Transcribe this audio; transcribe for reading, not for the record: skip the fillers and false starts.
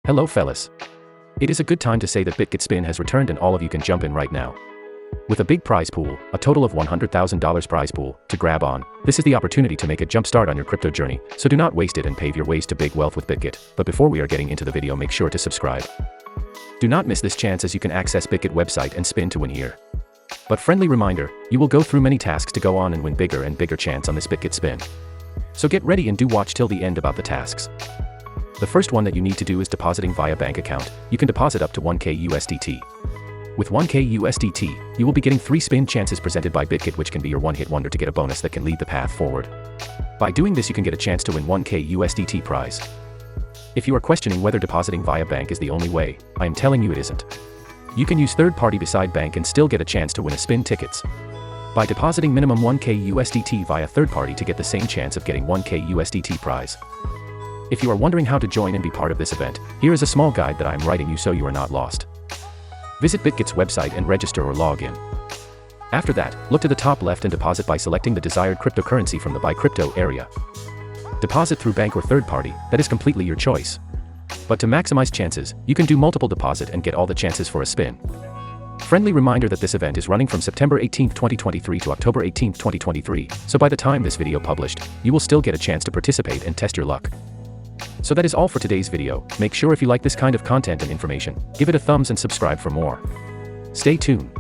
Hello fellas. It is a good time to say that Bitget Spin has returned and all of you can jump in right now. With a big prize pool, a total of $100,000 prize pool, to grab on, this is the opportunity to make a jump start on your crypto journey, so do not waste it and pave your ways to big wealth with Bitget. But before we are getting into the video, make sure to subscribe. Do not miss this chance as you can access Bitget website and spin to win here. But friendly reminder, you will go through many tasks to go on and win bigger and bigger chance on this Bitget Spin. So get ready and do watch till the end about the tasks. The first one that you need to do is depositing via bank account. You can deposit up to 1K USDT. With 1K USDT, you will be getting 3 spin chances presented by Bitget, which can be your one-hit wonder to get a bonus that can lead the path forward. By doing this, you can get a chance to win 1K USDT prize. If you are questioning whether depositing via bank is the only way, I am telling you it isn't. You can use third party beside bank and still get a chance to win a spin tickets. By depositing minimum 1K USDT via third party to get the same chance of getting 1K USDT prize. If you are wondering how to join and be part of this event, here is a small guide that I am writing you so you are not lost. Visit Bitget's website and register or log in. After that, look to the top left and deposit by selecting the desired cryptocurrency from the Buy Crypto area. Deposit through bank or third party, that is completely your choice. But to maximize chances, you can do multiple deposit and get all the chances for a spin. Friendly reminder that this event is running from September 18, 2023 to October 18, 2023, so by the time this video published, you will still get a chance to participate and test your luck. So that is all for today's video. Make sure if you like this kind of content and information, give it a thumbs and subscribe for more. Stay tuned.